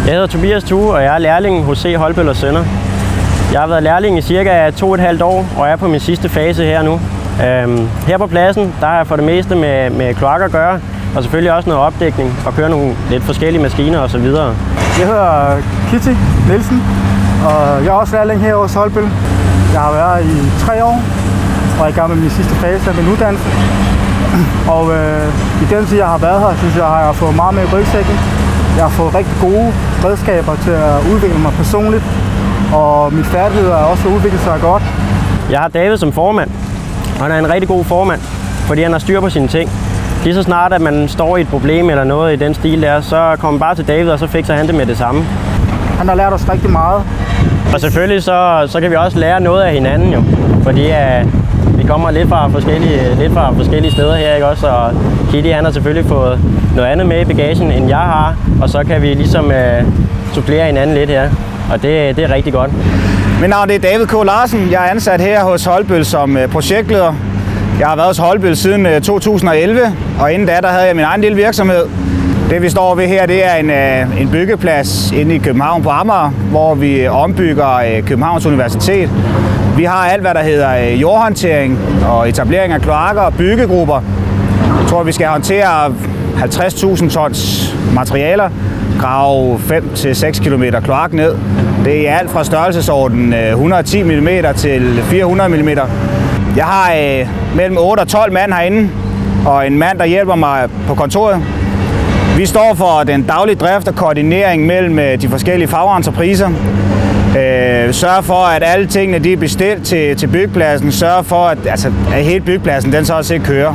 Jeg hedder Tobias Thue, og jeg er lærling hos C. Holbøll & Sønner. Jeg har været lærling i cirka 2,5 år, og er på min sidste fase her nu. Her på pladsen, der har jeg for det meste med kloakker at gøre, og selvfølgelig også noget opdækning, og kører nogle lidt forskellige maskiner osv. Jeg hedder Kitty Nielsen, og jeg er også lærling her hos Holbøll. Jeg har været i 3 år, og er i gang med min sidste fase af min uddannelse. Og i den tid, jeg har været her, synes jeg, har jeg fået meget med i rygsækken. Jeg har fået rigtig gode redskaber til at udvikle mig personligt, og mine færdigheder er også udviklet sig godt. Jeg har David som formand, og han er en rigtig god formand, fordi han har styr på sine ting. Lige så snart, at man står i et problem eller noget i den stil der, så kommer man bare til David, og så fikser han det med det samme. Han har lært os rigtig meget. Og selvfølgelig så kan vi også lære noget af hinanden jo, fordi vi kommer lidt fra forskellige steder her, ikke også? Og Kitty, han har selvfølgelig fået noget andet med i bagagen, end jeg har, og så kan vi ligesom supplere hinanden lidt her, og det er rigtig godt. Mit navn er David K. Larsen. Jeg er ansat her hos Holbøll som projektleder. Jeg har været hos Holbøll siden 2011, og inden da havde jeg min egen lille virksomhed. Det vi står ved her, det er en byggeplads inde i København på Amager, hvor vi ombygger Københavns Universitet. Vi har alt, hvad der hedder jordhåndtering og etablering af kloakker og byggegrupper. Jeg tror, vi skal håndtere 50.000 tons materialer, grave 5-6 km kloak ned. Det er alt fra størrelsesorden 110 mm til 400 mm. Jeg har mellem 8 og 12 mand herinde, og en mand, der hjælper mig på kontoret. Vi står for den daglige drift og koordinering mellem de forskellige fagentrepriser. Sørger for, at alle tingene de er bestilt til byggepladsen. Sørger for, at hele byggepladsen den så også kører.